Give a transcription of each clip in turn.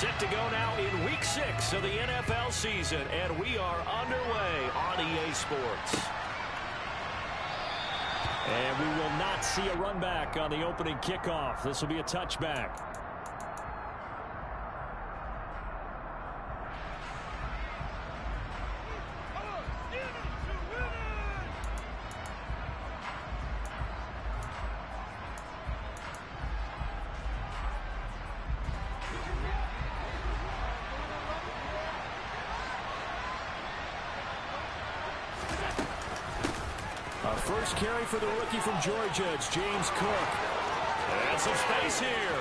Set to go now in Week 6 of the NFL season, and we are underway on EA Sports. And we will not see a run back on the opening kickoff. This will be a touchback. First carry for the rookie from Georgia. It's James Cook. And some space here.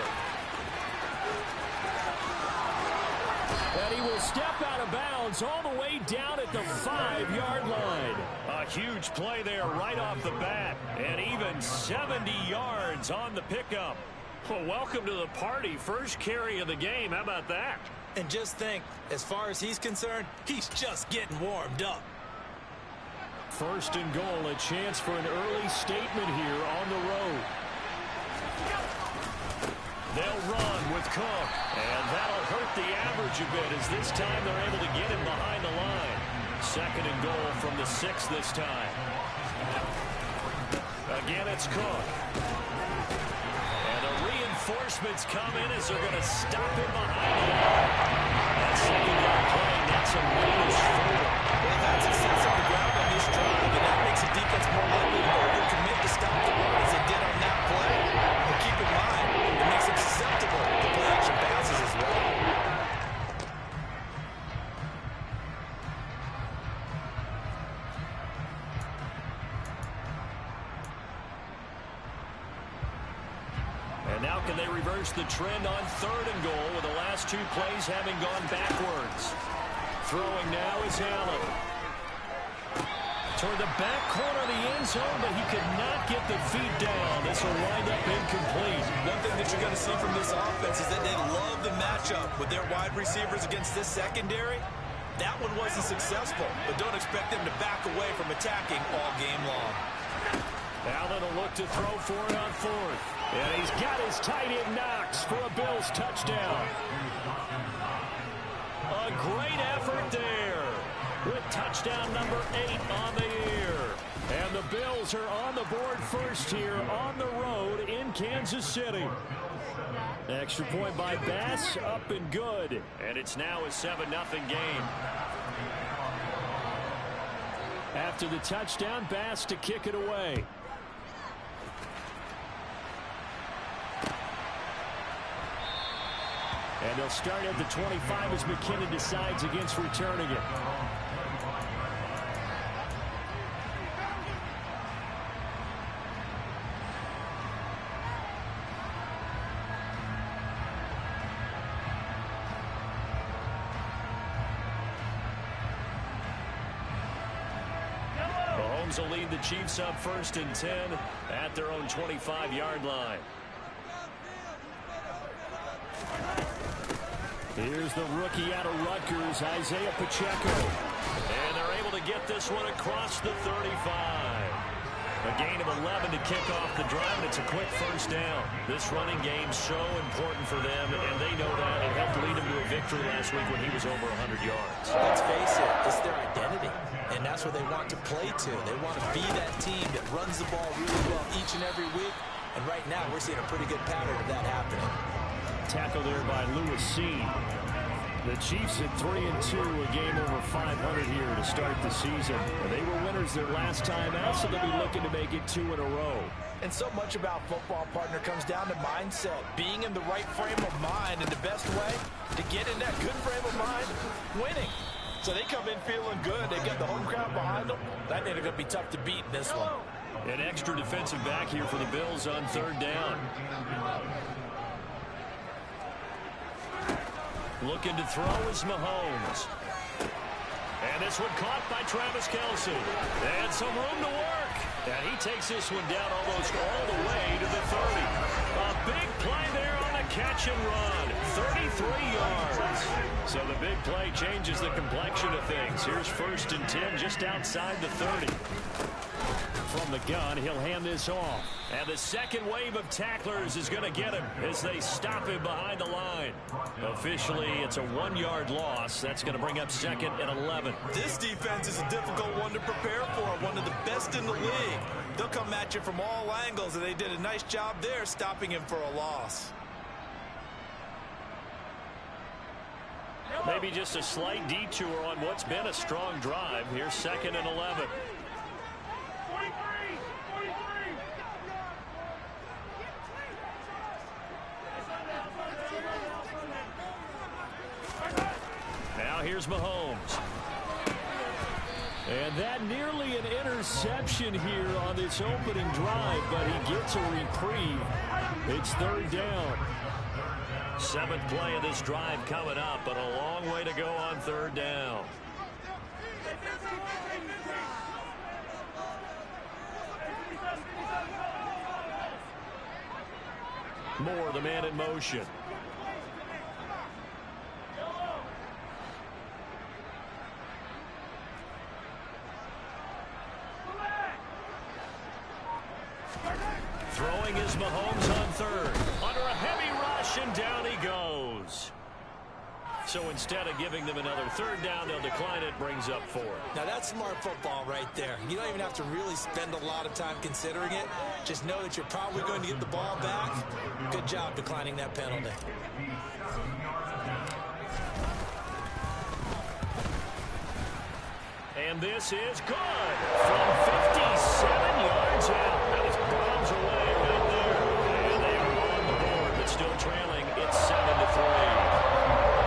And he will step out of bounds all the way down at the 5-yard line. A huge play there right off the bat. And even 70 yards on the pickup. Well, welcome to the party. First carry of the game. How about that? And just think, as far as he's concerned, he's just getting warmed up. First and goal, a chance for an early statement here on the road. They'll run with Cook, and that'll hurt the average a bit as this time they're able to get him behind the line. Second and goal from the 6 this time. Again, it's Cook. And the reinforcements come in as they're going to stop him behind the line. That second down play, not some range forward. Well, that's success on the ground on this drive, and that makes the defense more likely to overcommit to stop the run as they did on that play. But keep in mind, it makes them susceptible to play-action passes as well. And now can they reverse the trend on third and goal with the last 2 plays having gone backwards? Throwing now is Allen. Toward the back corner of the end zone, but he could not get the feet down. This will wind up incomplete. One thing that you're going to see from this offense is that they love the matchup with their wide receivers against this secondary. That one wasn't successful, but don't expect them to back away from attacking all game long. Allen will look to throw for it on fourth. And he's got his tight end Knox for a Bills touchdown. A great effort there with touchdown number 8 on the year. And the Bills are on the board first here on the road in Kansas City. Extra point by Bass, up and good. And it's now a 7-0 game. After the touchdown, Bass to kick it away. And they'll start at the 25 as McKinnon decides against returning it. Mahomes will lead the Chiefs up first and 10 at their own 25-yard line. Here's the rookie out of Rutgers, Isaiah Pacheco. And they're able to get this one across the 35. A gain of 11 to kick off the drive, and it's a quick first down. This running game's so important for them, and they know that. It helped lead them to a victory last week when he was over 100 yards. Let's face it, it's their identity, and that's what they want to play to. They want to be that team that runs the ball really well each and every week, and right now we're seeing a pretty good pattern of that happening. Tackle there by Lewis Cine. The Chiefs at 3-2, a game over 500 here to start the season. They were winners their last time out, so they'll be looking to make it 2 in a row. And so much about football, partner, comes down to mindset. Being in the right frame of mind, and the best way to get in that good frame of mind, winning. So they come in feeling good. They got the home crowd behind them. That ain't going to be tough to beat in this one. An extra defensive back here for the Bills on third down. Looking to throw is Mahomes. And this one caught by Travis Kelce. And some room to work. And he takes this one down almost all the way to the 30. A big play there on the catch and run. 33 yards. So the big play changes the complexion of things. Here's first and 10 just outside the 30. from the gun. He'll hand this off. And the second wave of tacklers is going to get him as they stop him behind the line. Officially, it's a 1-yard loss. That's going to bring up 2nd and 11. This defense is a difficult one to prepare for. One of the best in the league. They'll come at you from all angles, and they did a nice job there stopping him for a loss. Maybe just a slight detour on what's been a strong drive. Here's 2nd and 11. Now here's Mahomes. And that nearly an interception here on this opening drive, but he gets a reprieve. It's 3rd down. 7th play of this drive coming up, but a long way to go on 3rd down. Moore, the man in motion. Throwing is Mahomes on 3rd. Under a heavy rush, and down he goes. So instead of giving them another 3rd down, they'll decline it, brings up 4th. Now that's smart football right there. You don't even have to really spend a lot of time considering it. Just know that you're probably going to get the ball back. Good job declining that penalty. And this is good. From 57 yards out. That was bombs away right there. And they are on the board, but still trailing. It's 7-3.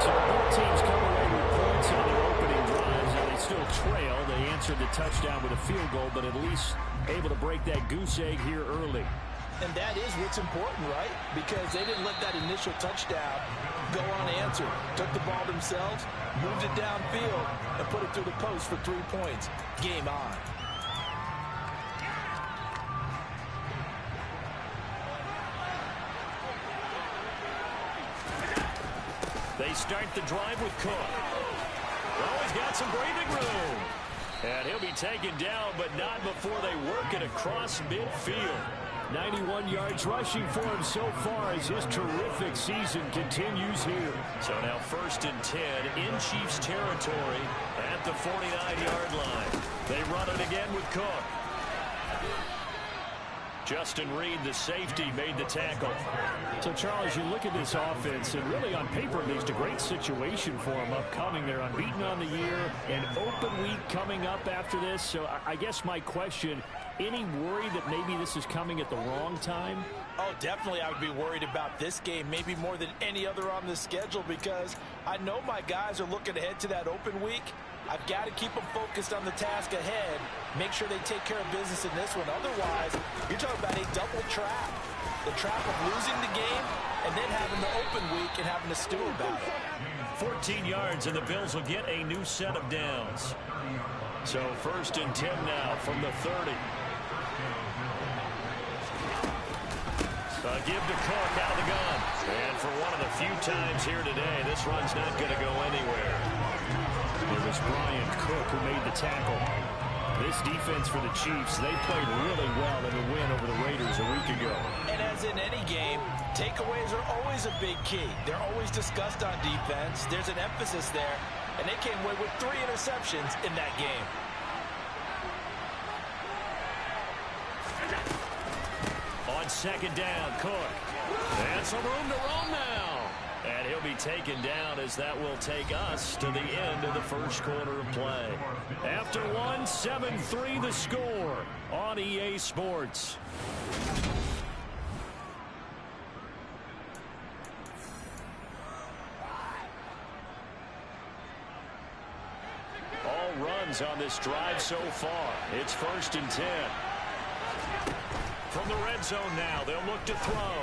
So both teams come away with points on their opening drives, and they still trail. They answered the touchdown with a field goal, but at least able to break that goose egg here early. And that is what's important, right? Because they didn't let that initial touchdown go unanswered. Took the ball themselves, moved it downfield, and put it through the post for 3 points. Game on. They start the drive with Cook. Oh, he's got some breathing room. And he'll be taken down, but not before they work it across midfield. 91 yards rushing for him so far as his terrific season continues here. So now 1st and 10 in Chiefs territory at the 49-yard line. They run it again with Cook. Justin Reed, the safety, made the tackle. So, Charles, you look at this offense, and really on paper, there's a great situation for them upcoming. They're unbeaten on the year, an open week coming up after this. So I guess my question, any worry that maybe this is coming at the wrong time? Oh, definitely I would be worried about this game, maybe more than any other on the schedule, because I know my guys are looking ahead to that open week. I've got to keep them focused on the task ahead, make sure they take care of business in this one. Otherwise, you're talking about a double trap. The trap of losing the game and then having the open week and having to stew about it. 14 yards, and the Bills will get a new set of downs. So 1st and 10 now from the 30. Give to Cook out of the gun. And for one of the few times here today, this run's not going to go anywhere. It was Brian Cook who made the tackle. This defense for the Chiefs, they played really well in the win over the Raiders a week ago. And as in any game, takeaways are always a big key. They're always discussed on defense. There's an emphasis there. And they came away with 3 interceptions in that game. On 2nd down, Cook. And some room to roam now. And he'll be taken down as that will take us to the end of the first quarter of play. After one, 7-3 the score on EA Sports. All runs on this drive so far. It's 1st and 10. From the red zone now, they'll look to throw.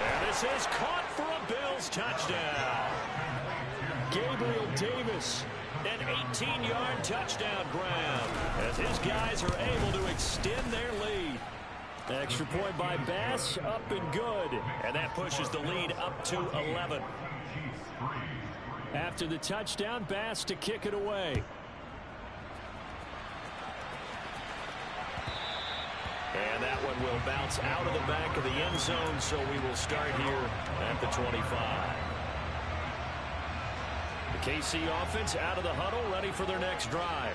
And this is caught for a Bills touchdown. Gabriel Davis, an 18-yard touchdown grab, as his guys are able to extend their lead. Extra point by Bass, up and good. And that pushes the lead up to 11. After the touchdown, Bass to kick it away. And that one will bounce out of the back of the end zone, so we will start here at the 25. The KC offense out of the huddle, ready for their next drive.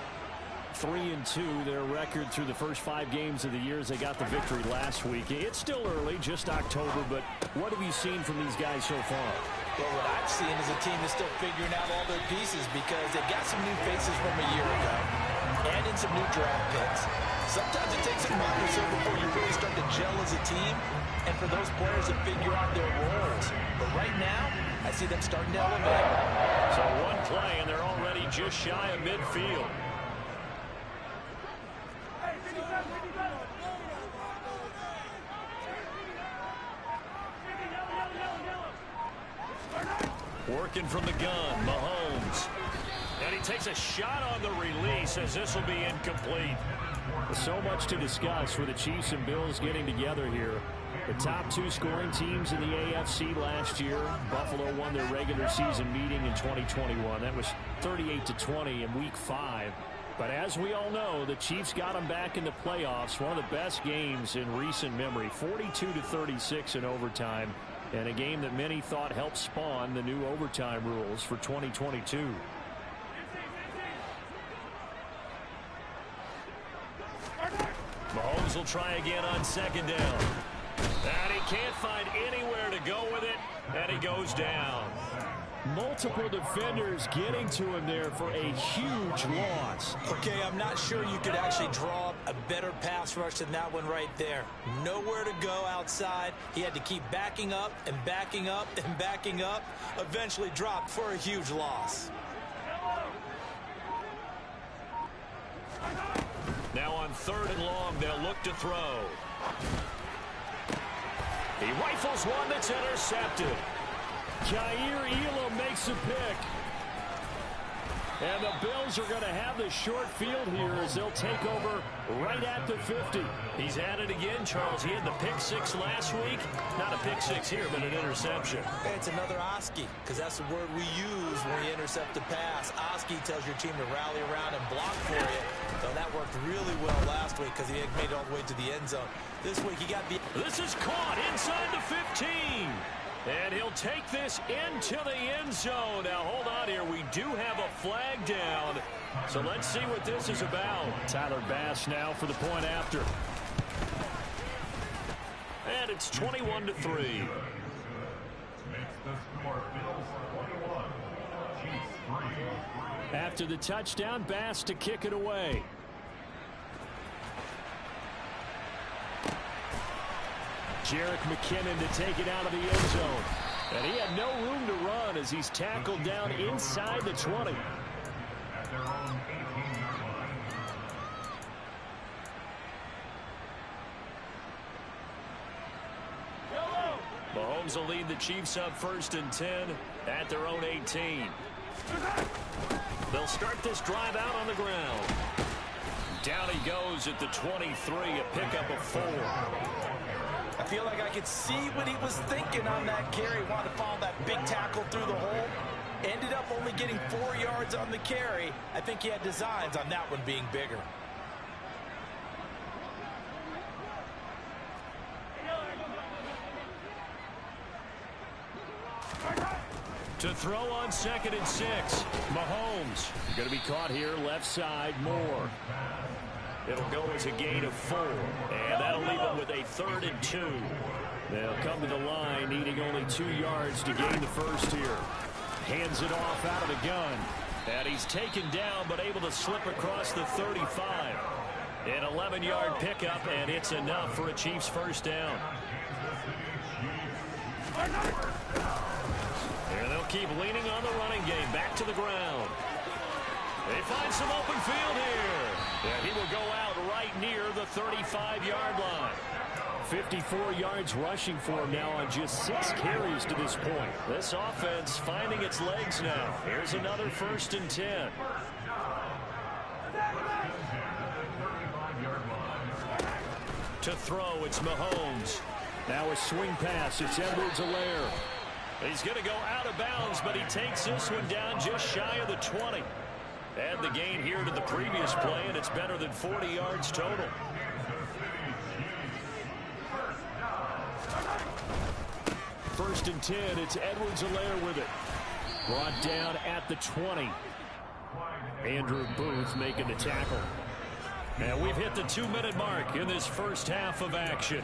3-2, their record through the first 5 games of the year as they got the victory last week. It's still early, just October, but what have you seen from these guys so far? Well, what I've seen is a team that's still figuring out all their pieces because they've got some new faces from a year ago and in some new draft picks. Sometimes it takes a month or so before you really start to gel as a team and for those players to figure out their roles. But right now, I see them starting to elevate. So one play, and they're already just shy of midfield. Working from the gun, Mahomes. And he takes a shot on the release as this will be incomplete. So much to discuss with the Chiefs and Bills getting together here. The top 2 scoring teams in the AFC last year. Buffalo won their regular season meeting in 2021. That was 38-20 in Week 5. But as we all know, the Chiefs got them back in the playoffs. One of the best games in recent memory. 42-36 in overtime. And a game that many thought helped spawn the new overtime rules for 2022. Mahomes will try again on second down. And he can't find anywhere to go with it, and he goes down. Multiple defenders getting to him there for a huge loss. Okay, I'm not sure you could actually draw up a better pass rush than that one right there. Nowhere to go outside. He had to keep backing up and backing up and backing up. Eventually dropped for a huge loss. Now on 3rd and long, they'll look to throw. He rifles one that's intercepted. Jair Elam makes a pick. And the Bills are going to have the short field here as they'll take over right at the 50. He's at it again, Charles. He had the pick 6 last week. Not a pick 6 here, but an interception. Hey, it's another Oski, because that's the word we use when you intercept a pass. Oski tells your team to rally around and block for you. So that worked really well last week because he had made it all the way to the end zone. This week he got the... This is caught inside the 15. And he'll take this into the end zone. Now, hold on here. We do have a flag down. So let's see what this is about. Tyler Bass now for the point after. And it's 21-3. After the touchdown, Bass to kick it away. Jerick McKinnon to take it out of the end zone. And he had no room to run as he's tackled down inside the 20. Mahomes will lead the Chiefs up 1st and 10 at their own 18. They'll start this drive out on the ground. Down he goes at the 23, a pickup of 4. I feel like I could see what he was thinking on that carry. Wanted to follow that big tackle through the hole. Ended up only getting 4 yards on the carry. I think he had designs on that one being bigger. To throw on 2nd and 6. Mahomes going to be caught here left side. Moore. It'll go as a gain of 4. And that'll leave them with a 3rd and 2. They'll come to the line needing only 2 yards to gain the first here. Hands it off out of the gun. And he's taken down but able to slip across the 35. An 11-yard pickup, and it's enough for a Chiefs first down. And they'll keep leaning on the running game. Back to the ground. They find some open field here. And he will go out right near the 35-yard line. 54 yards rushing for him now on just 6 carries to this point. This offense finding its legs now. Here's another 1st and 10. To throw, it's Mahomes. Now a swing pass. It's Edwards-Helaire. He's going to go out of bounds, but he takes this one down just shy of the 20. Add the gain here to the previous play, and it's better than 40 yards total. 1st and 10. It's Edwards-Helaire with it. Brought down at the 20. Andrew Booth making the tackle. And we've hit the 2-minute mark in this first half of action.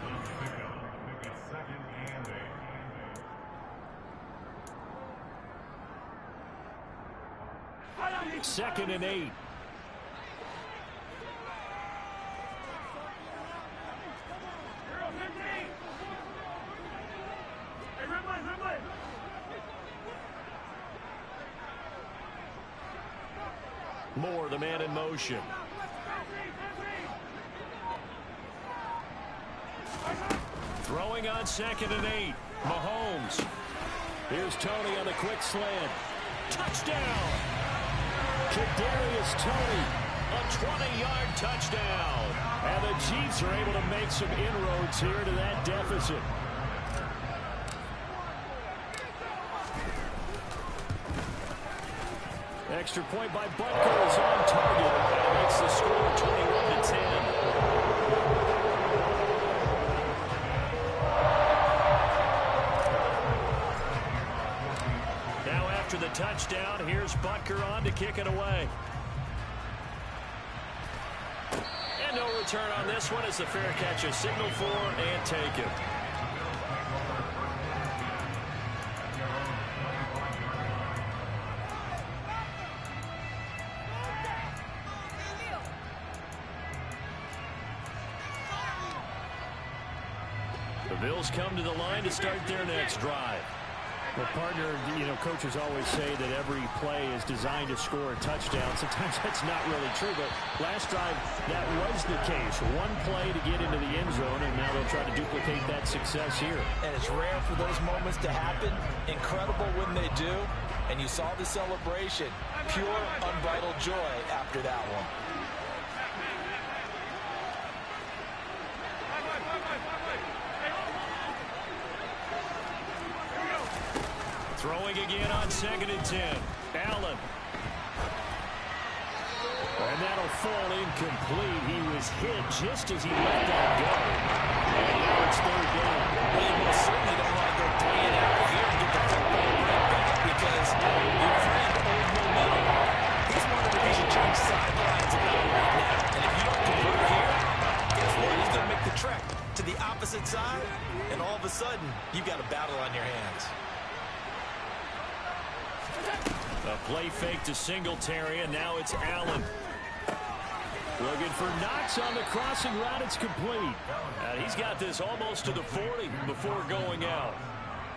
Second and 8. Moore, the man in motion. Throwing on 2nd and 8. Mahomes. Here's Tony on the quick slant. Touchdown! Kadarius Toney, a 20-yard touchdown. And the Chiefs are able to make some inroads here to that deficit. Extra point by Butker is on target. And makes the score 21-10. Now after the touchdown, here's Butker on to kick it away. And no return on this one as the fair catch is signaled for and taken. The Bills come to the line to start their next drive. Well, partner, coaches always say that every play is designed to score a touchdown. Sometimes that's not really true, but last drive, that was the case. One play to get into the end zone, and now they'll try to duplicate that success here. And it's rare for those moments to happen. Incredible when they do. And you saw the celebration. Pure, unbridled joy after that one. Throwing again on 2nd and 10. Allen. And that'll fall incomplete. He was hit just as he let that go. And now it's 3rd down. Well, you most certainly don't want to go 3 and out here and get the football right back because you're trying to hold momentum. He's one of the reason change sidelines about right now. And if you don't convert here, guess what? He's going to make the trek to the opposite side, and all of a sudden, you've got a battle on your hands. A play fake to Singletary, and now it's Allen. Looking for Knox on the crossing route. It's complete. He's got this almost to the 40 before going out.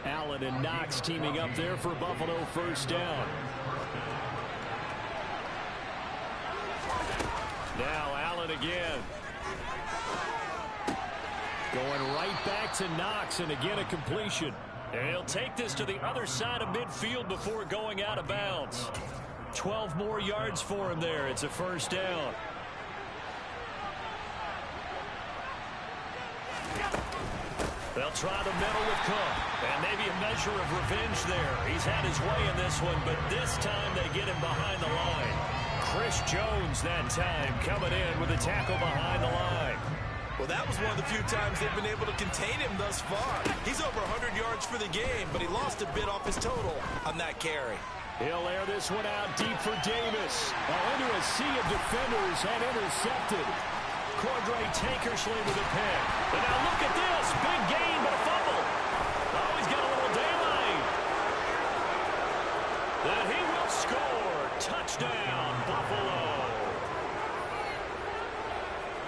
Allen and Knox teaming up there for Buffalo 1st down. Now Allen again. Going right back to Knox, and again a completion. And he'll take this to the other side of midfield before going out of bounds. 12 more yards for him there. It's a 1st down. They'll try the middle with Cook. And maybe a measure of revenge there. He's had his way in this one, but this time they get him behind the line. Chris Jones that time coming in with a tackle behind the line. Well, that was one of the few times they've been able to contain him thus far. He's over 100 yards for the game, but he lost a bit off his total on that carry. He'll air this one out deep for Davis. Into a sea of defenders and intercepted. Cordray Tankersley with a pick. And now look at this. Big gain, but a fumble. Oh, he's got a little daylight. Then he will score. Touchdown, Buffalo.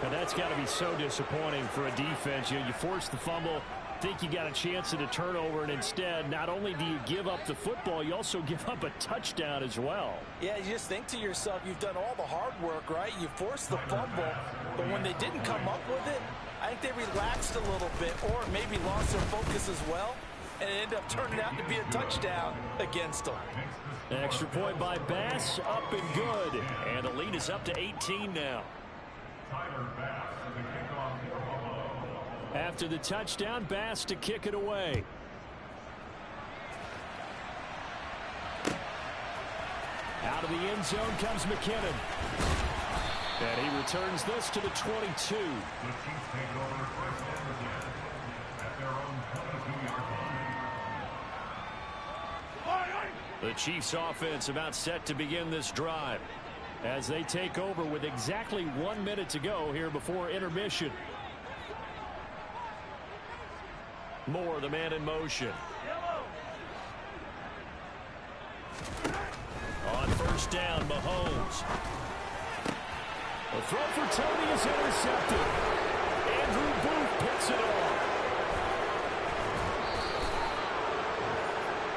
And that's got to be so disappointing for a defense. You force the fumble, think you got a chance at a turnover, and instead, not only do you give up the football, you also give up a touchdown as well. Yeah, you just think to yourself, you've done all the hard work, right? You forced the fumble, but when they didn't come up with it, I think they relaxed a little bit or maybe lost their focus as well, and it ended up turning out to be a touchdown against them. Extra point by Bass, up and good. And the lead is up to 18 now. After the touchdown, Bass to kick it away. Out of the end zone comes McKinnon. And he returns this to the 22. The Chiefs offense about set to begin this drive as they take over with exactly 1 minute to go here before intermission. Moore, the man in motion. On first down, Mahomes. A throw for Tony is intercepted. Andrew Booth picks it off.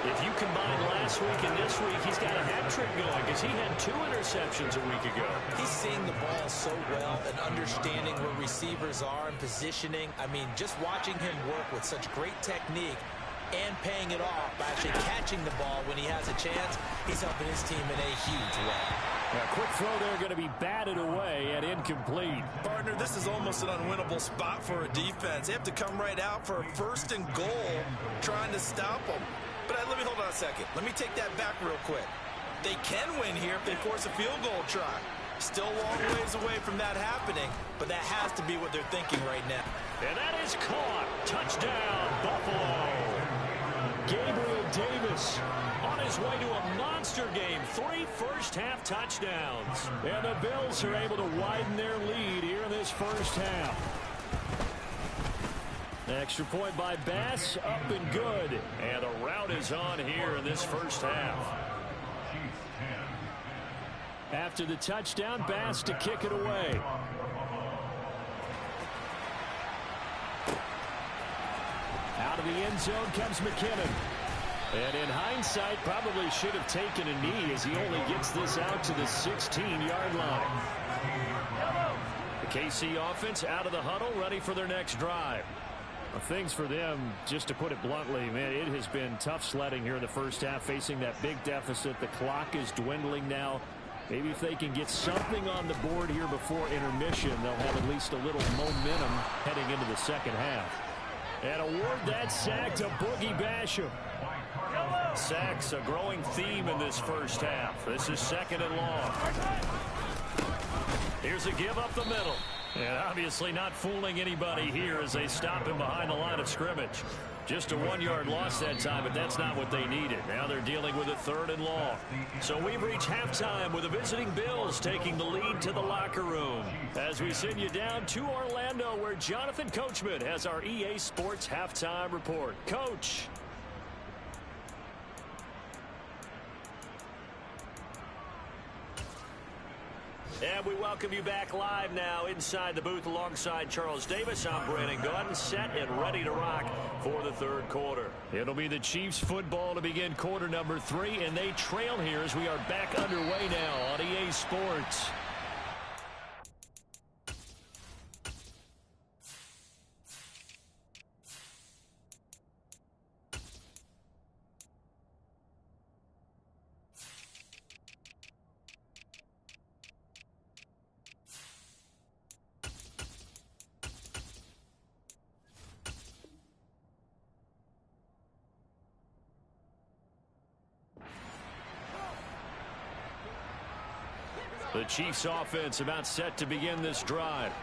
If you combine last week and this week, he's got a hat trick going because he had 2 interceptions a week ago. He's seeing the ball so well and understanding where receivers are and positioning. I mean, just watching him work with such great technique and paying it off by actually catching the ball when he has a chance, he's helping his team in a huge way. A quick throw there going to be batted away and incomplete. Partner, this is almost an unwinnable spot for a defense. They have to come right out for a 1st and goal trying to stop them. But let me hold on a second. Let me take that back real quick. They can win here if they force a field goal try. Still a long ways away from that happening, but that has to be what they're thinking right now. And that is caught. Touchdown, Buffalo. Gabriel Davis on his way to a monster game. 3 first-half touchdowns. And the Bills are able to widen their lead here in this first half. Extra point by Bass, up and good. And the route is on here in this first half. After the touchdown, Bass to kick it away. Out of the end zone comes McKinnon. And in hindsight, probably should have taken a knee as he only gets this out to the 16-yard line. The KC offense out of the huddle, ready for their next drive. Things for them, just to put it bluntly, man, it has been tough sledding here in the first half, facing that big deficit. The clock is dwindling now. Maybe if they can get something on the board here before intermission, they'll have at least a little momentum heading into the second half. And award that sack to Boogie Basham. Sacks, a growing theme in this first half. This is 2nd and long. Here's a give up the middle. And obviously not fooling anybody here as they stop him behind the line of scrimmage. Just a 1-yard loss that time, but that's not what they needed. Now they're dealing with a 3rd and long. So we've reached halftime with the visiting Bills taking the lead to the locker room. As we send you down to Orlando, where Jonathan Coachman has our EA Sports halftime report. Coach. And we welcome you back live now inside the booth alongside Charles Davis. I'm Brandon Gaudin, set and ready to rock for the 3rd quarter. It'll be the Chiefs football to begin quarter number 3, and they trail here as we are back underway now on EA Sports. The Chiefs offense about set to begin this drive.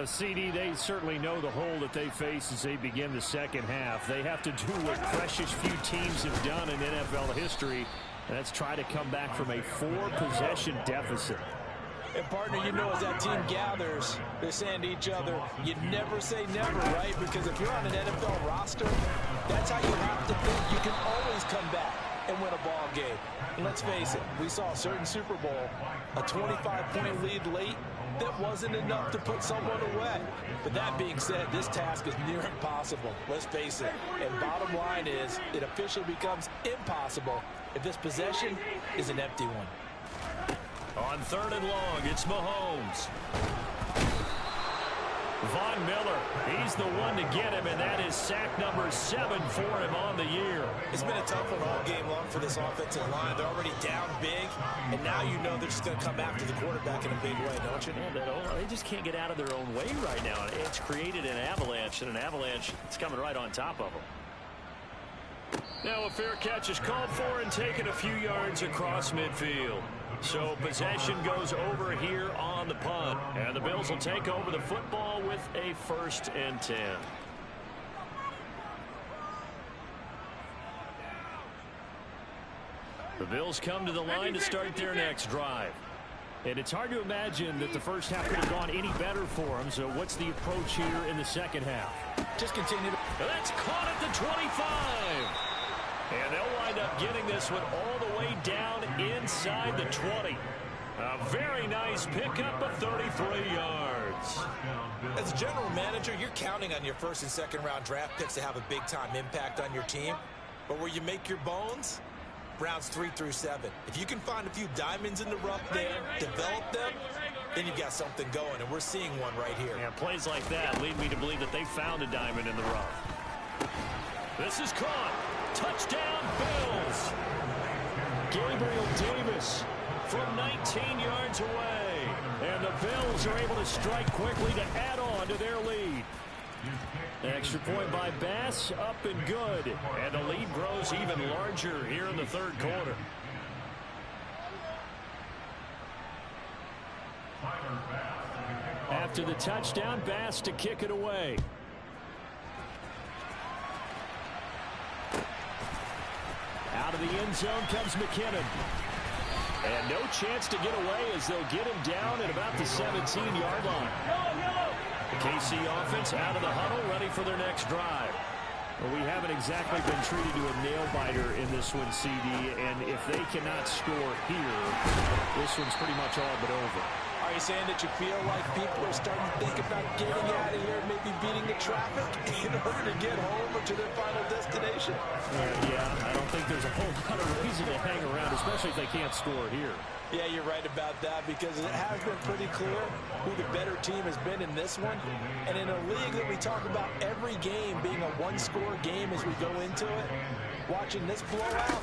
CD, they certainly know the hole that they face as they begin the second half. They have to do what precious few teams have done in NFL history. That's try to come back from a 4-possession deficit. And partner, you know, as that team gathers, they're saying to each other, you never say never, right? Because if you're on an NFL roster, that's how you have to think. You can always come back and win a ball game. And let's face it, we saw a certain Super Bowl, a 25-point lead late, that wasn't enough to put someone away. But that being said, this task is near impossible. Let's face it. And bottom line is, it officially becomes impossible if this possession is an empty one. On 3rd and long, it's Mahomes. Von Miller, he's the one to get him, and that is sack number 7 for him on the year. It's been a tough one all game long for this offensive line. They're already down big, and now you know they're just going to come after the quarterback in a big way, don't you? Yeah, they just can't get out of their own way right now. It's created an avalanche, and an avalanche is coming right on top of them. Now a fair catch is called for and taken a few yards across midfield. So possession goes over here on the punt. And the Bills will take over the football with a 1st and 10. The Bills come to the line to start their next drive. And it's hard to imagine that the first half could have gone any better for them. So what's the approach here in the second half? Just continue to... That's caught at the 25. And they'll wind up getting this one all the way down inside the 20. A very nice pickup of 33 yards. As a general manager, you're counting on your first and second round draft picks to have a big-time impact on your team. But where you make your bones, rounds 3 through 7. If you can find a few diamonds in the rough there, develop them, then you've got something going, and we're seeing one right here. Yeah, plays like that lead me to believe that they found a diamond in the rough. This is caught. Touchdown, Bills. Gabriel Davis from 19 yards away. And the Bills are able to strike quickly to add on to their lead. Extra point by Bass, up and good. And the lead grows even larger here in the third quarter. After the touchdown, Bass to kick it away. Out of the end zone comes McKinnon. And no chance to get away as they'll get him down at about the 17-yard line. The KC offense out of the huddle, ready for their next drive. Well, we haven't exactly been treated to a nail-biter in this one, CD, and if they cannot score here, this one's pretty much all but over. Are you saying that you feel like people are starting to think about getting out of here, maybe beating the traffic in order to get home or to their final destination? Yeah, I don't think there's a whole lot of reason to hang around, especially if they can't score here. Yeah, you're right about that because it has been pretty clear who the better team has been in this one. And in a league that we talk about every game being a one-score game as we go into it, watching this blowout,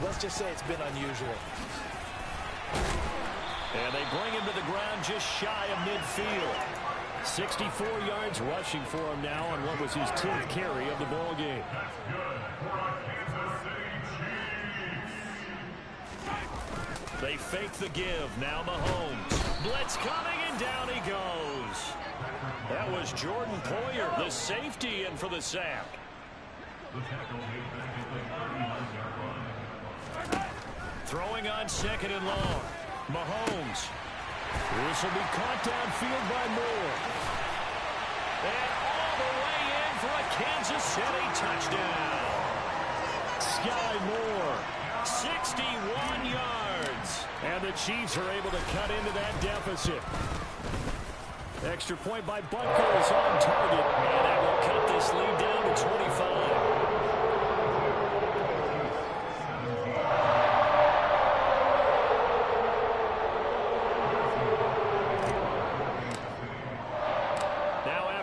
let's just say it's been unusual. And they bring him to the ground just shy of midfield. 64 yards rushing for him now on what was his 10th carry of the ball game. They fake the give. Now Mahomes. Blitz coming, and down he goes. That was Jordan Poyer, the safety, in for the sack. Throwing on second and long. Mahomes. This will be caught downfield by Moore. And all the way in for a Kansas City touchdown. Sky Moore, 61 yards. And the Chiefs are able to cut into that deficit. Extra point by Butker is on target. And that will cut this lead down to 25.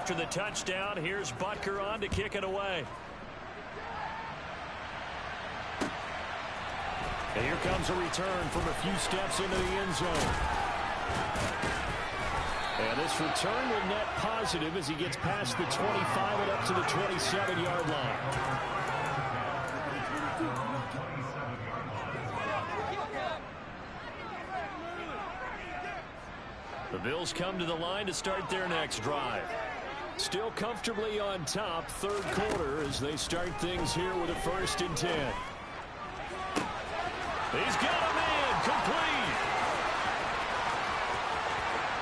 After the touchdown, here's Butker on to kick it away. And here comes a return from a few steps into the end zone. And this return will net positive as he gets past the 25 and up to the 27-yard line. The Bills come to the line to start their next drive. Still comfortably on top, third quarter, as they start things here with a 1st and 10. He's got a man, complete.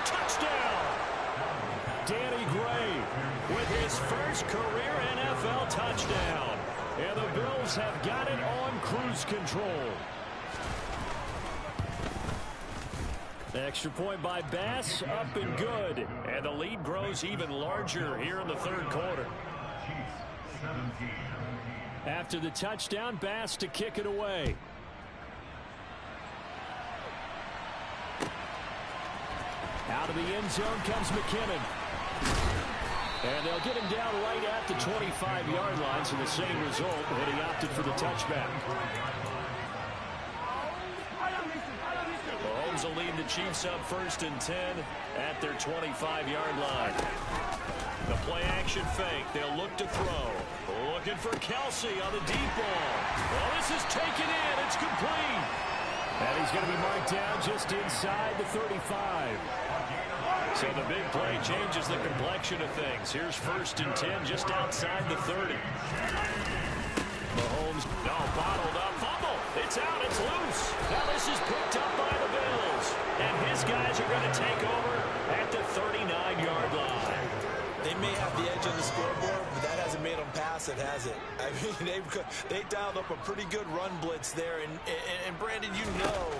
Touchdown. Danny Gray with his first career NFL touchdown. And the Bills have got it on cruise control. Extra point by Bass, up and good. And the lead grows even larger here in the third quarter. After the touchdown, Bass to kick it away. Out of the end zone comes McKinnon. And they'll get him down right at the 25-yard line, so the same result, but he opted for the touchback. Mahomes will lead the Chiefs up 1st and 10 at their 25-yard line. The play-action fake. They'll look to throw. Looking for Kelsey on the deep ball. Well, this is taken in. It's complete. And he's going to be marked down just inside the 35. So the big play changes the complexion of things. Here's 1st and 10 just outside the 30. Mahomes, bottled up. Fumble. It's out. It's It's loose. Now this is picked up by the Bills. And his guys are going to take over at the 39-yard line. They may have the edge on the scoreboard, but that hasn't made them pass it, has it? I mean, they dialed up a pretty good run blitz there. And Brandon, you know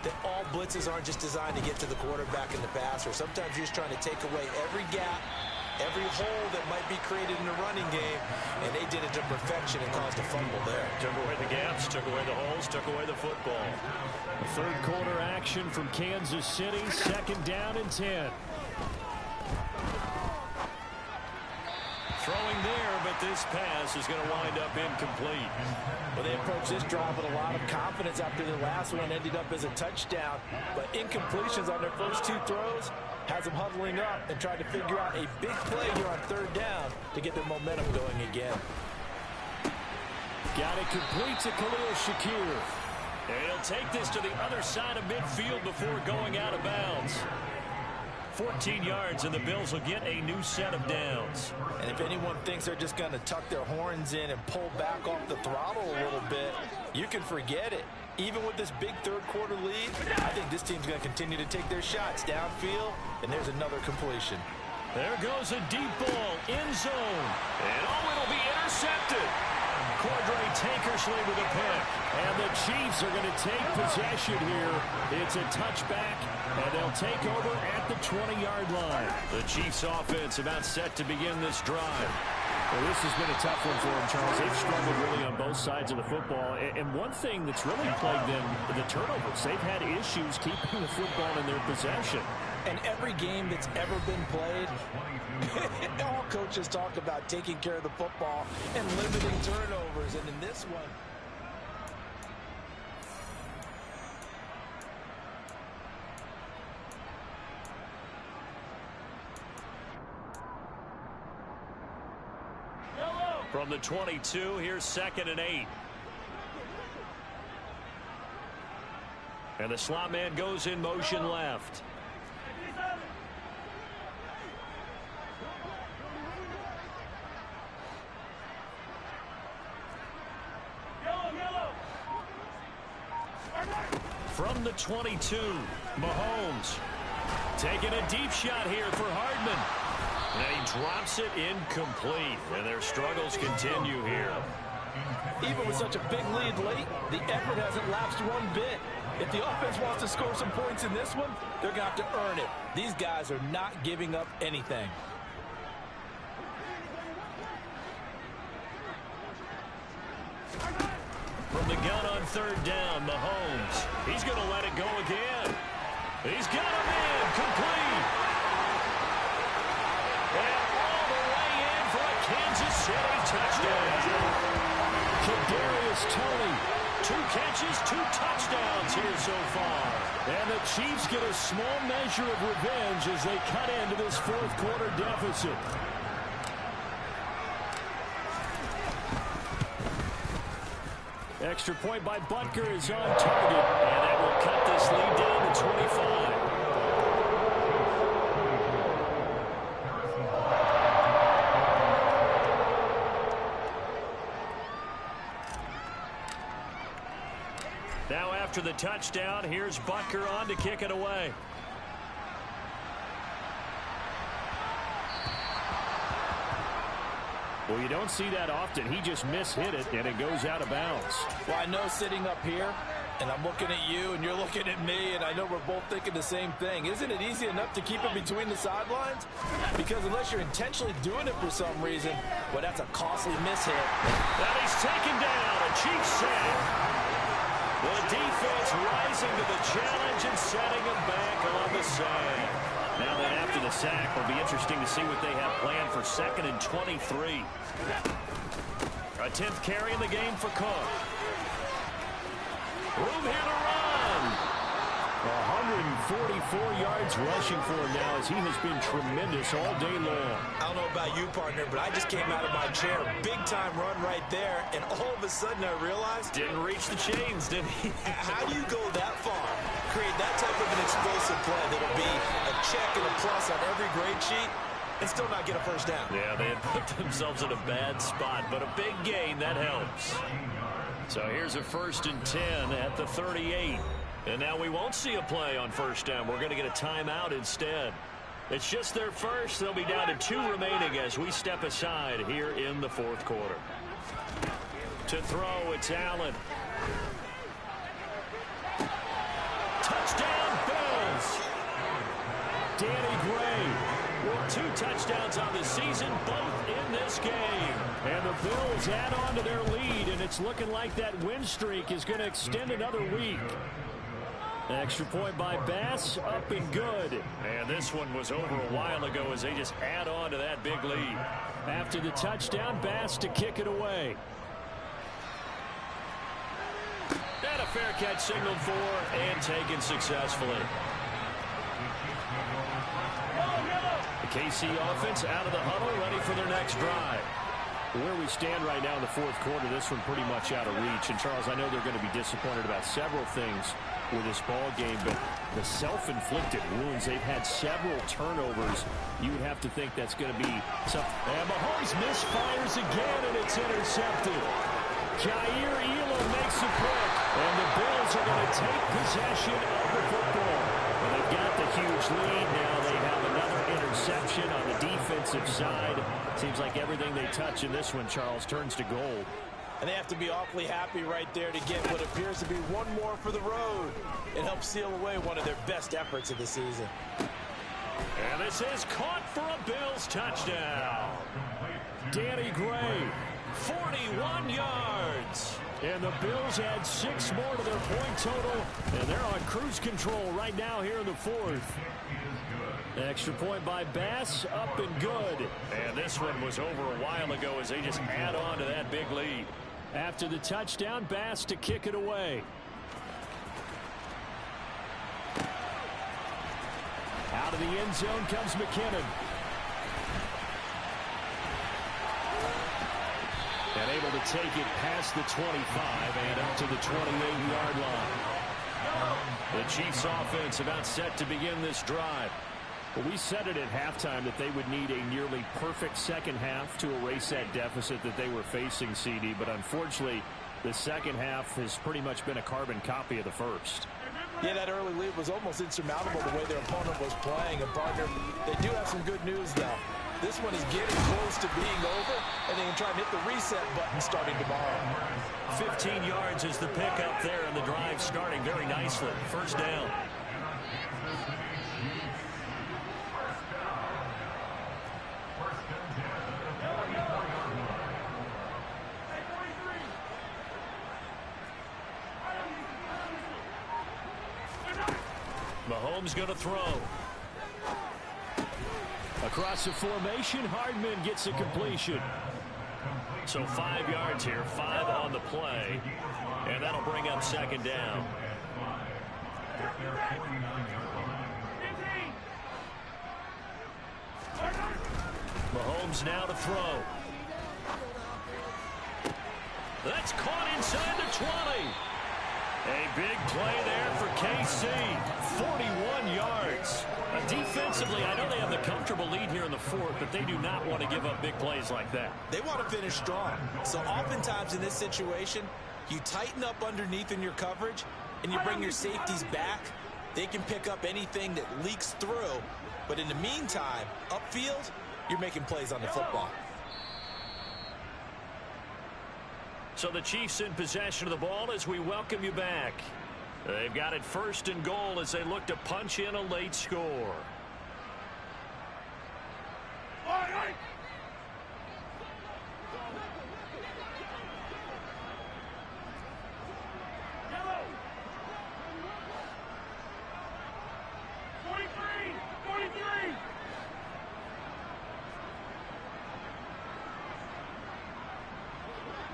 that all blitzes aren't just designed to get to the quarterback in the passer. Sometimes you're just trying to take away every gap, every hole that might be created in the running game, and they did it to perfection and caused a fumble there. Took away the gaps, took away the holes, took away the football. Third quarter action from Kansas City, 2nd down and 10. Throwing there, but this pass is going to wind up incomplete. Well, they approached this drive with a lot of confidence after the last one ended up as a touchdown. But incompletions on their first 2 throws has them huddling up and trying to figure out a big play here on 3rd down to get their momentum going again. Got it complete to Khalil Shakir. And he'll take this to the other side of midfield before going out of bounds. 14 yards, and the Bills will get a new set of downs. And if anyone thinks they're just going to tuck their horns in and pull back off the throttle a little bit, you can forget it. Even with this big third quarter lead, I think this team's going to continue to take their shots downfield, and there's another completion. There goes a deep ball, end zone, and it'll be intercepted. Cordray Tankersley with a pick. And the Chiefs are going to take possession here. It's a touchback, and they'll take over at the 20-yard line. The Chiefs offense about set to begin this drive. Well, this has been a tough one for them, Charles. They've struggled really on both sides of the football. And one thing that's really plagued them, the turnovers. They've had issues keeping the football in their possession. And every game that's ever been played, all coaches talk about taking care of the football and limiting turnovers. And in this one, from the 22, here's 2nd and 8. And the slot man goes in motion left. From the 22, Mahomes taking a deep shot here for Hardman. And he drops it incomplete. And their struggles continue here. Even with such a big lead late, the effort hasn't lapsed one bit. If the offense wants to score some points in this one, they're going to have to earn it. These guys are not giving up anything. From the gun on 3rd down, Mahomes. He's going to let it go again. He's got him in, complete. And all the way in for a Kansas City touchdown. Kadarius Toney. 2 catches, 2 touchdowns here so far. And the Chiefs get a small measure of revenge as they cut into this 4th quarter deficit. Extra point by Butker is on target. And that will cut this lead down to 25. Now after the touchdown, here's Butker on to kick it away. Well, you don't see that often. He just mishit it, and it goes out of bounds. Well, I know sitting up here, and I'm looking at you, and you're looking at me, and I know we're both thinking the same thing. Isn't it easy enough to keep it between the sidelines? Because unless you're intentionally doing it for some reason, well, that's a costly mishit. Now he's taken down, a Chiefs sack. The defense rising to the challenge and setting him back on the side. Now then, after the sack, will be interesting to see what they have planned for 2nd and 23. A 10th carry in the game for Cook. Room here to run. 144 yards rushing for him now as he has been tremendous all day long. I don't know about you, partner, but I just came out of my chair. Big-time run right there, and all of a sudden I realized... Didn't reach the chains, did he? How do you go that far? Create that type of an explosive play that'll be a check and a plus on every grade sheet, and still not get a first down. Yeah, they had put themselves in a bad spot, but a big gain, that helps. So here's a 1st and 10 at the 38. And now we won't see a play on first down. We're going to get a timeout instead. It's just their first. They'll be down to 2 remaining as we step aside here in the 4th quarter. To throw, it's Allen. Touchdown, Bills! Danny Gray with 2 touchdowns on the season, both in this game. And the Bills add on to their lead, and it's looking like that win streak is going to extend another week. An extra point by Bass, up and good. And this one was over a while ago as they just add on to that big lead. After the touchdown, Bass to kick it away. And a fair catch signaled for and taken successfully. The KC offense out of the huddle, ready for their next drive. Where we stand right now in the 4th quarter, this one pretty much out of reach. And, Charles, I know they're going to be disappointed about several things with this ball game, but the self-inflicted wounds, they've had several turnovers. You would have to think that's going to be something. And Mahomes misfires again, and it's intercepted. Jair Elam makes a pick, and the Bills are going to take possession of the football. And they've got the huge lead now. They have another interception on the defensive side. Seems like everything they touch in this one, Charles, turns to gold. And they have to be awfully happy right there to get what appears to be one more for the road. It helps seal away one of their best efforts of the season. And this is caught for a Bills touchdown. Danny Gray, 41 yards. And the Bills add 6 more to their point total, and they're on cruise control right now here in the 4th. Extra point by Bass, up and good. And this one was over a while ago as they just add on to that big lead. After the touchdown, Bass to kick it away. Out of the end zone comes McKinnon. And able to take it past the 25 and up to the 28-yard line. The Chiefs offense about set to begin this drive. Well, we said it at halftime that they would need a nearly perfect second half to erase that deficit that they were facing, CD. But unfortunately, the second half has pretty much been a carbon copy of the first. Yeah, that early lead was almost insurmountable the way their opponent was playing. And, partner, they do have some good news, though. This one is getting close to being over, and they can try and hit the reset button starting tomorrow. 15 yards is the pickup there, and the drive starting very nicely. First down. Mahomes going to throw. Across the formation, Hardman gets a completion. So 5 yards here, 5 on the play, and that'll bring up second down. Mahomes now to throw. That's caught inside the 20. A big play there for KC. 41 yards. Defensively, I know they have the comfortable lead here in the 4th, but they do not want to give up big plays like that. They want to finish strong. So oftentimes in this situation, you tighten up underneath in your coverage, and you bring your safeties back. They can pick up anything that leaks through. But in the meantime, upfield, you're making plays on the football. So the Chiefs in possession of the ball as we welcome you back. They've got it 1st and goal as they look to punch in a late score.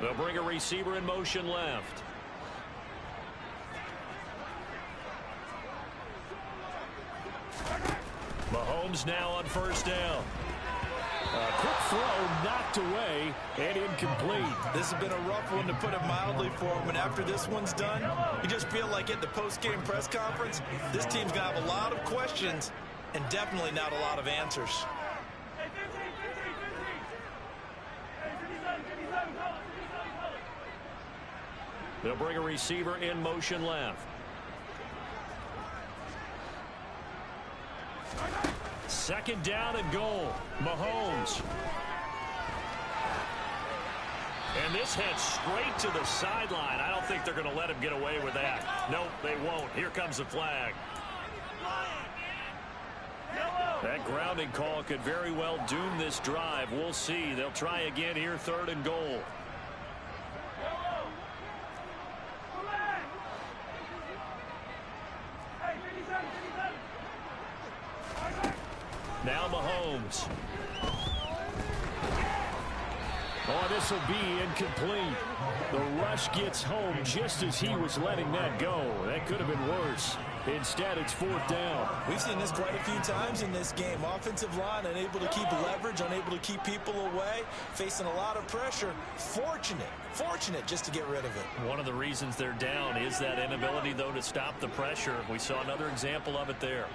They'll bring a receiver in motion left. Mahomes now on first down. A quick throw knocked away and incomplete. This has been a rough one, to put it mildly, for him. And after this one's done, you just feel like at the post-game press conference, this team's going to have a lot of questions and definitely not a lot of answers. They'll bring a receiver in motion left. Second down and goal. Mahomes. And this heads straight to the sideline. I don't think they're going to let him get away with that. Nope, they won't. Here comes the flag. That grounding call could very well doom this drive. We'll see. They'll try again here, third and goal. Now Mahomes. Oh, this will be incomplete. The rush gets home just as he was letting that go. That could have been worse. Instead, it's fourth down. We've seen this quite a few times in this game. Offensive line unable to keep leverage, unable to keep people away, facing a lot of pressure. Fortunate just to get rid of it. One of the reasons they're down is that inability, though, to stop the pressure. We saw another example of it there.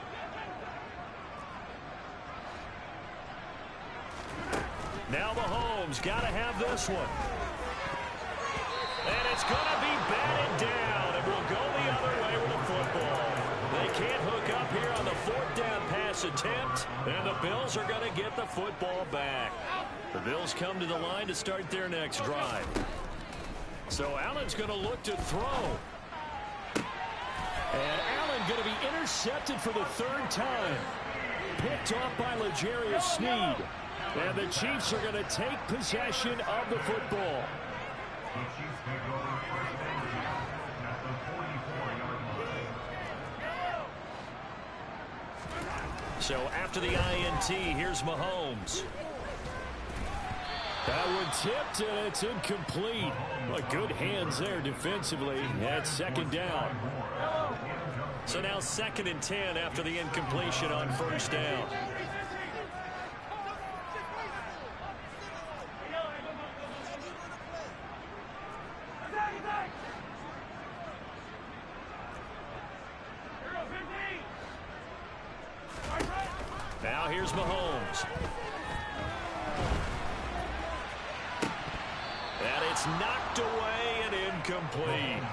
Now Mahomes got to have this one. And it's going to be batted down. It will go the other way with the football. They can't hook up here on the fourth down pass attempt. And the Bills are going to get the football back. The Bills come to the line to start their next drive. So Allen's going to look to throw. And Allen going to be intercepted for the third time. Picked off by L'Jarius Sneed. And the Chiefs are going to take possession of the football. So after the INT, here's Mahomes. That one tipped, and it's incomplete. But good hands there defensively at second down. So now 2nd and 10 after the incompletion on first down. Now here's Mahomes. And it's knocked away and incomplete.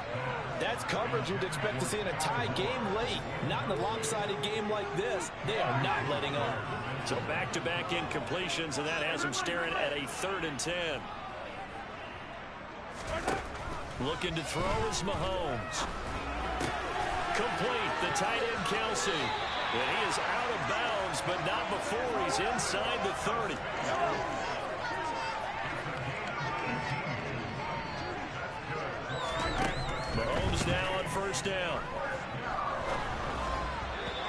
That's coverage you'd expect to see in a tie game late. Not in a lopsided game like this. They are not letting up. So back-to-back incompletions, and that has them staring at a 3rd and 10. Looking to throw is Mahomes. Complete. The tight end, Kelsey. And he is out of bounds, but not before he's inside the 30. Mahomes now on first down.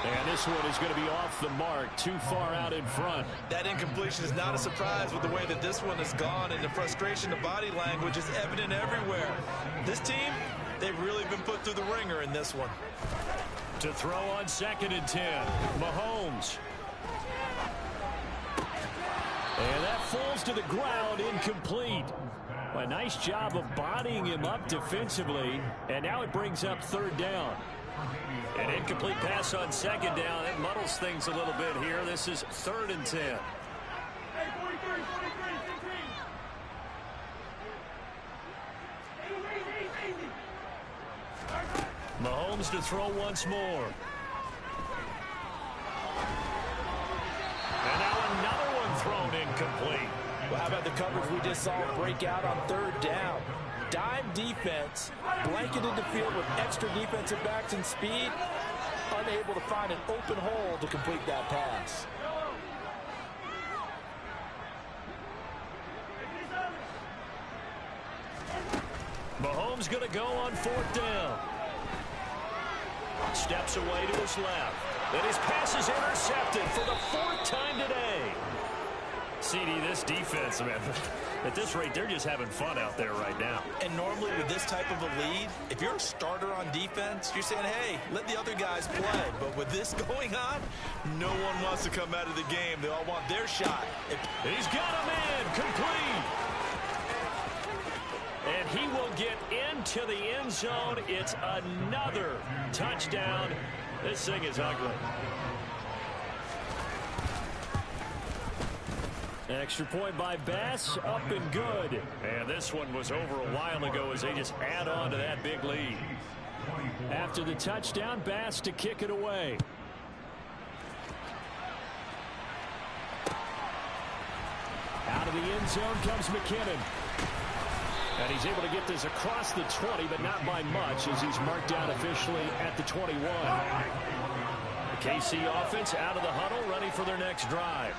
And this one is going to be off the mark, too far out in front. That incompletion is not a surprise with the way that this one has gone, and the frustration, the body language is evident everywhere. This team, they've really been put through the ringer in this one. To throw on 2nd and 10, Mahomes. And that falls to the ground, incomplete. A nice job of bodying him up defensively, and now it brings up 3rd down. An incomplete pass on 2nd down. It muddles things a little bit here. This is 3rd and 10. Mahomes to throw once more. And now another one thrown incomplete. Well, how about the coverage we just saw break out on 3rd down? Dime defense, blanketed the field with extra defensive backs and speed, unable to find an open hole to complete that pass. Mahomes going to go on 4th down. Steps away to his left. And his pass is intercepted for the 4th time today. CD, this defense, man, at this rate, they're just having fun out there right now. And normally with this type of a lead, if you're a starter on defense, you're saying, hey, let the other guys play. But with this going on, no one wants to come out of the game. They all want their shot. He's got a man complete. And he will get into the end zone. It's another touchdown. This thing is ugly. Extra point by Bass, up and good. And this one was over a while ago as they just add on to that big lead. After the touchdown, Bass to kick it away. Out of the end zone comes McKinnon. And he's able to get this across the 20, but not by much as he's marked down officially at the 21. The KC offense out of the huddle, ready for their next drive.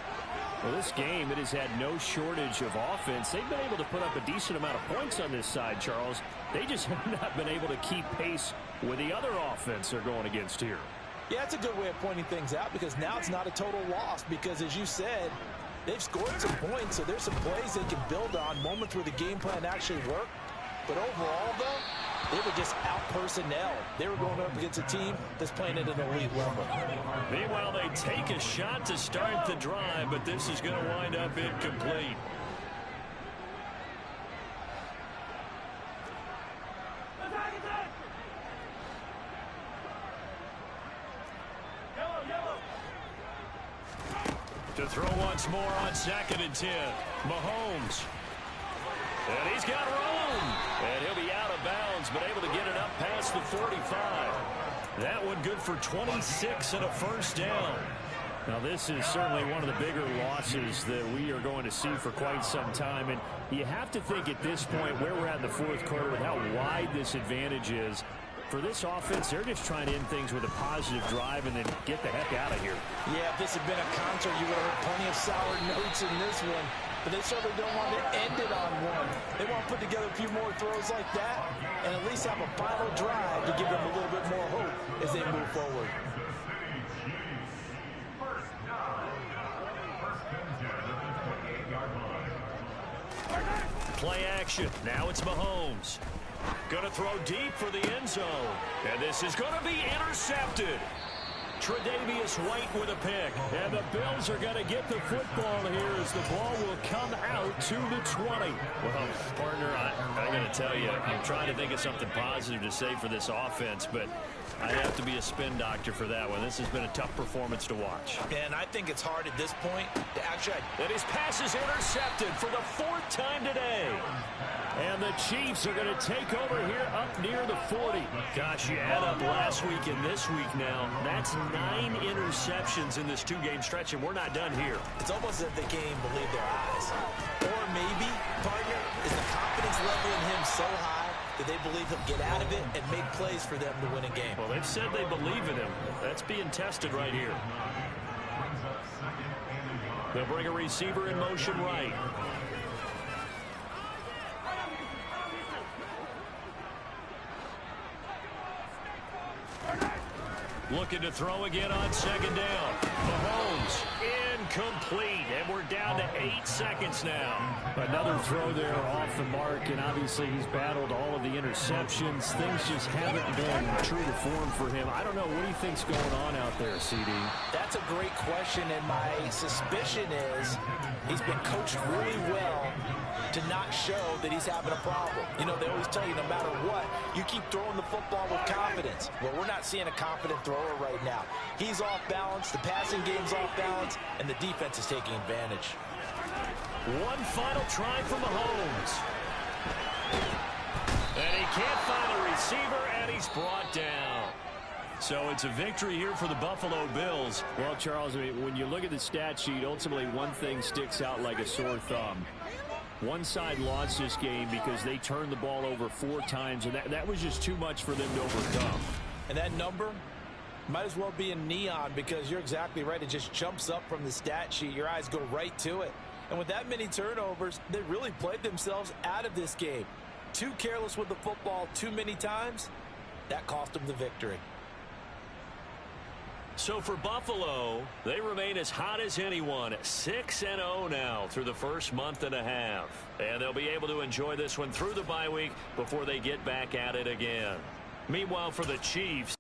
Well, this game, it has had no shortage of offense. They've been able to put up a decent amount of points on this side, Charles. They just have not been able to keep pace with the other offense they're going against here. Yeah, it's a good way of pointing things out because now it's not a total loss because, as you said, they've scored some points, so there's some plays they can build on, moments where the game plan actually worked. But overall, though, they were just out-personnel. They were going up against a team that's playing at an elite level. Meanwhile, they take a shot to start the drive, but this is going to wind up incomplete. To throw once more on 2nd and 10. Mahomes. And he's got room. And he'll be out of bounds, but able to get it up past the 45. That one good for 26 and a first down. Now, this is certainly one of the bigger losses that we are going to see for quite some time. And you have to think at this point where we're at in the fourth quarter with how wide this advantage is. For this offense, they're just trying to end things with a positive drive and then get the heck out of here. Yeah, if this had been a concert, you would have heard plenty of sour notes in this one. But they certainly don't want to end it on one. They want to put together a few more throws like that and at least have a final drive to give them a little bit more hope as they move forward. Play action. Now it's Mahomes. Going to throw deep for the end zone. And this is going to be intercepted. Tre'Davious White with a pick. And the Bills are going to get the football here as the ball will come out to the 20. Well, partner, I got to tell you, I'm trying to think of something positive to say for this offense, but I have to be a spin doctor for that one. This has been a tough performance to watch. And I think it's hard at this point to actually... And his pass is intercepted for the 4th time today. And the Chiefs are going to take over here up near the 40. Gosh, you add up last week and this week now. That's 9 interceptions in this 2-game stretch, and we're not done here. It's almost as if they can't even believe their eyes. Or maybe, partner, is the confidence level in him so high that they believe he'll get out of it and make plays for them to win a game. Well, they've said they believe in him. That's being tested right here. They'll bring a receiver in motion right. Looking to throw again on 2nd down. Mahomes incomplete, and we're down to 8 seconds now. Another throw there off the mark, and obviously he's battled all of the interceptions. Things just haven't been true to form for him. I don't know. What do you think's going on out there, CD? That's a great question, and my suspicion is he's been coached really well to not show that he's having a problem. You know, they always tell you no matter what, you keep throwing the football with confidence. Well, we're not seeing a confident thrower right now. He's off balance, the passing game's off balance, and the defense is taking advantage. One final try for Mahomes. And he can't find a receiver, and he's brought down. So it's a victory here for the Buffalo Bills. Well, Charles, I mean, when you look at the stat sheet, ultimately one thing sticks out like a sore thumb. One side lost this game because they turned the ball over 4 times, and that was just too much for them to overcome. And that number might as well be in neon because you're exactly right. It just jumps up from the stat sheet. Your eyes go right to it. And with that many turnovers, they really played themselves out of this game. Too careless with the football too many times. That cost them the victory. So for Buffalo, they remain as hot as anyone, 6-0 now through the first month and a half. And they'll be able to enjoy this one through the bye week before they get back at it again. Meanwhile, for the Chiefs,